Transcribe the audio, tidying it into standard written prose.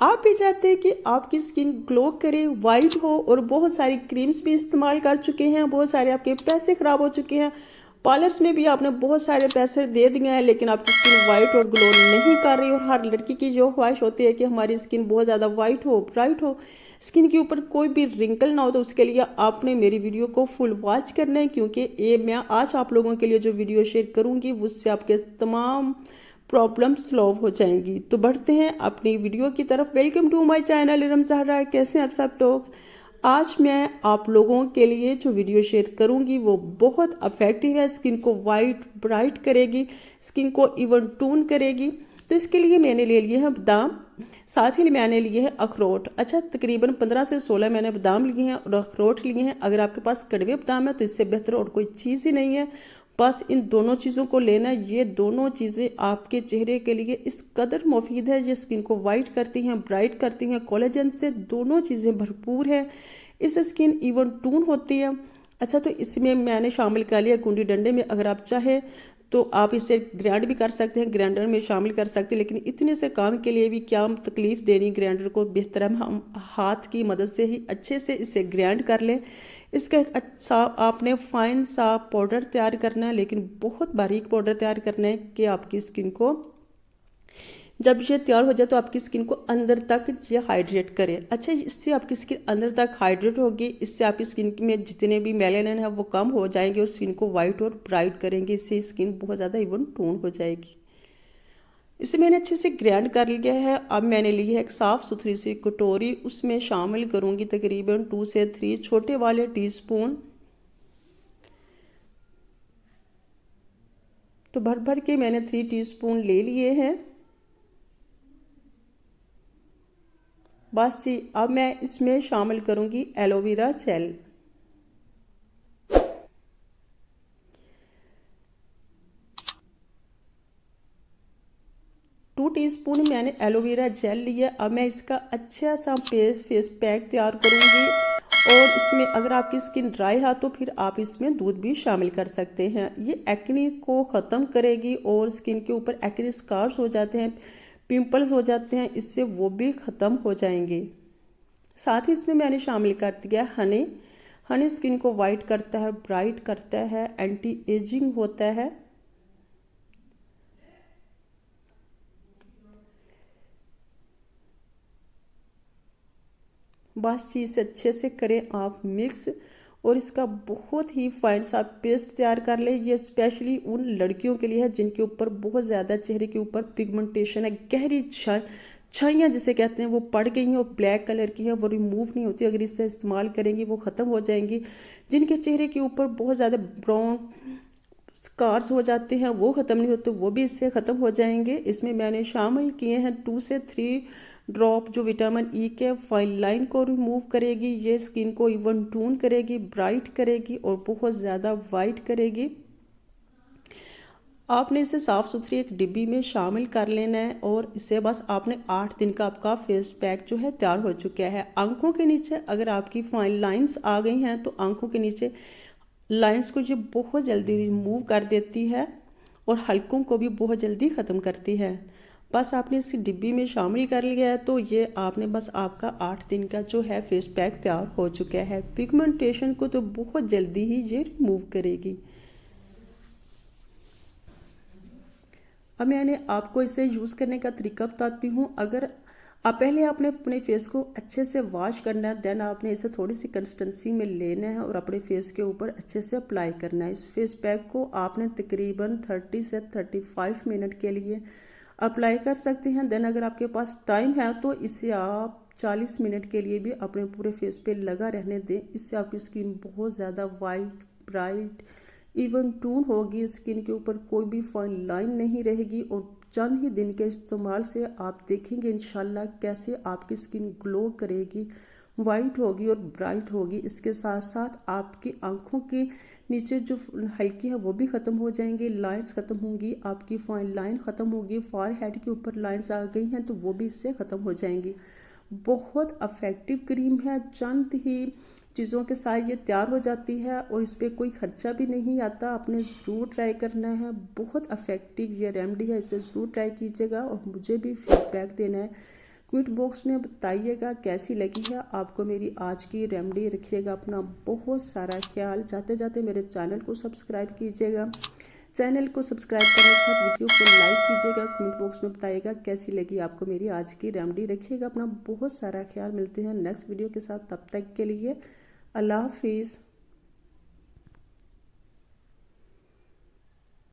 आप भी चाहते हैं कि आपकी स्किन ग्लो करे, वाइट हो, और बहुत सारी क्रीम्स भी इस्तेमाल कर चुके हैं, बहुत सारे आपके पैसे ख़राब हो चुके हैं, पार्लर्स में भी आपने बहुत सारे पैसे दे दिए हैं, लेकिन आपकी स्किन वाइट और ग्लो नहीं कर रही। और हर लड़की की जो ख्वाहिश होती है कि हमारी स्किन बहुत ज़्यादा वाइट हो, ब्राइट हो, स्किन के ऊपर कोई भी रिंकल ना हो, तो उसके लिए आपने मेरी वीडियो को फुल वॉच करना है, क्योंकि ये मैं आज आप लोगों के लिए जो वीडियो शेयर करूँगी उससे आपके तमाम प्रॉब्लम सॉल्व हो जाएंगी। तो बढ़ते हैं अपनी वीडियो की तरफ। Welcome to my channel Iram Zahra. कैसे हैं आप सब लोग? आज मैं आप लोगों के लिए जो वीडियो शेयर करूंगी वो बहुत इफेक्टिव है, स्किन को वाइट ब्राइट करेगी, स्किन को इवन टून करेगी। तो इसके लिए मैंने ले लिए हैं बादाम, साथ ही मैंने लिए हैं अखरोट। अच्छा, तकरीबन 15 से 16 मैंने बादाम लिए हैं और अखरोट लिए हैं। अगर आपके पास कड़वे बादाम है तो इससे बेहतर और कोई चीज़ ही नहीं है। बस इन दोनों चीज़ों को लेना। ये दोनों चीज़ें आपके चेहरे के लिए इस कदर मुफीद है, ये स्किन को वाइट करती हैं, ब्राइट करती हैं, कोलेजन से दोनों चीज़ें भरपूर है। इससे स्किन इवन टून होती है। अच्छा, तो इसमें मैंने शामिल कर लिया कुंडी डंडे में। अगर आप चाहें तो आप इसे ग्राइंड भी कर सकते हैं, ग्राइंडर में शामिल कर सकते हैं, लेकिन इतने से काम के लिए भी क्या तकलीफ देनी ग्राइंडर को, बेहतर हम हाथ की मदद से ही अच्छे से इसे ग्राइंड कर लें। इसका एक अच्छा आपने फाइन सा पाउडर तैयार करना है, लेकिन बहुत बारीक पाउडर तैयार करना है कि आपकी स्किन को जब ये तैयार हो जाए तो आपकी स्किन को अंदर तक ये हाइड्रेट करे। अच्छा, इससे आपकी स्किन अंदर तक हाइड्रेट होगी, इससे आपकी स्किन में जितने भी मेलानिन है वो कम हो जाएंगे और स्किन को वाइट और ब्राइट करेंगे। इससे स्किन बहुत ज़्यादा इवन टोन हो जाएगी। इसे मैंने अच्छे से ग्राइंड कर लिया है। अब मैंने ली है एक साफ़ सुथरी सी कटोरी, उसमें शामिल करूँगी तकरीबन 2 से 3 छोटे वाले टीस्पून। तो भर भर के मैंने 3 टीस्पून ले लिए हैं। बस जी, अब मैं इसमें शामिल करूंगी एलोवेरा जेल। 2 टीस्पून मैंने एलोवेरा जेल लिया। अब मैं इसका अच्छा सा फेस पैक तैयार करूंगी। और इसमें अगर आपकी स्किन ड्राई है तो फिर आप इसमें दूध भी शामिल कर सकते हैं। ये एक्ने को ख़त्म करेगी और स्किन के ऊपर एक्ने स्कार्स हो जाते हैं, पिंपल्स हो जाते हैं, इससे वो भी ख़त्म हो जाएंगे। साथ ही इसमें मैंने शामिल कर दिया हनी। हनी स्किन को वाइट करता है, ब्राइट करता है, एंटी एजिंग होता है। बस चीज़ अच्छे से करें आप मिक्स और इसका बहुत ही फाइन सा पेस्ट तैयार कर लें। ये स्पेशली उन लड़कियों के लिए है जिनके ऊपर बहुत ज़्यादा चेहरे के ऊपर पिगमेंटेशन है, गहरी छाइयाँ जिसे कहते हैं वो पड़ गई हैं और ब्लैक कलर की है, वो रिमूव नहीं होती। अगर इससे इस्तेमाल करेंगी वो ख़त्म हो जाएंगी। जिनके चेहरे के ऊपर बहुत ज़्यादा ब्राउन स्कार्स हो जाते हैं वो ख़त्म नहीं होते, वो भी इससे ख़त्म हो जाएंगे। इसमें मैंने शामिल किए हैं 2 से 3 ड्रॉप जो विटामिन ई के फाइन लाइन को रिमूव करेगी। ये स्किन को इवन टून करेगी, ब्राइट करेगी और बहुत ज़्यादा वाइट करेगी। आपने इसे साफ़ सुथरी एक डिब्बी में शामिल कर लेना है और इसे बस आपने 8 दिन का आपका फेस पैक जो है तैयार हो चुका है। आंखों के नीचे अगर आपकी फाइन लाइंस आ गई हैं तो आंखों के नीचे लाइंस को ये बहुत जल्दी रिमूव कर देती है और हल्कों को भी बहुत जल्दी ख़त्म करती है। बस आपने इसी डिब्बी में शामिल कर लिया है तो ये आपने बस आपका 8 दिन का जो है फेस पैक तैयार हो चुका है। पिगमेंटेशन को तो बहुत जल्दी ही ये रिमूव करेगी। अब मैंने आपको इसे यूज़ करने का तरीका बताती हूँ। अगर आप पहले आपने अपने फेस को अच्छे से वॉश करना है, देन आपने इसे थोड़ी सी कंसिस्टेंसी में लेना है और अपने फेस के ऊपर अच्छे से अप्लाई करना है। इस फेस पैक को आपने तकरीबन 30 से 35 मिनट के लिए अप्लाई कर सकते हैं। देन अगर आपके पास टाइम है तो इसे आप 40 मिनट के लिए भी अपने पूरे फेस पे लगा रहने दें। इससे आपकी स्किन बहुत ज़्यादा वाइट, ब्राइट, इवन टून होगी। स्किन के ऊपर कोई भी फाइन लाइन नहीं रहेगी और चंद ही दिन के इस्तेमाल से आप देखेंगे इंशाल्लाह कैसे आपकी स्किन ग्लो करेगी, वाइट होगी और ब्राइट होगी। इसके साथ साथ आपकी आंखों के नीचे जो हल्की है वो भी ख़त्म हो जाएंगी, लाइंस ख़त्म होंगी, आपकी फाइन लाइन ख़त्म होगी, फॉरहेड के ऊपर लाइंस आ गई हैं तो वो भी इससे ख़त्म हो जाएंगी। बहुत इफ़ेक्टिव क्रीम है, चंद ही चीज़ों के साथ ये तैयार हो जाती है और इस पर कोई खर्चा भी नहीं आता। आपने ज़रूर ट्राई करना है, बहुत इफ़ेक्टिव ये रेमेडी है, इसे ज़रूर ट्राई कीजिएगा और मुझे भी फीडबैक देना है। कमेंट बॉक्स में बताइएगा कैसी लगी है आपको मेरी आज की रेमेडी। रखिएगा अपना बहुत सारा ख्याल। जाते जाते मेरे चैनल को सब्सक्राइब कीजिएगा। चैनल को सब्सक्राइब करने के साथ वीडियो को लाइक कीजिएगा। कमेंट बॉक्स में बताइएगा कैसी लगी आपको मेरी आज की रेमेडी। रखिएगा अपना बहुत सारा ख्याल। मिलते हैं नेक्स्ट वीडियो के साथ, तब तक के लिए अल्लाह हाफिज़।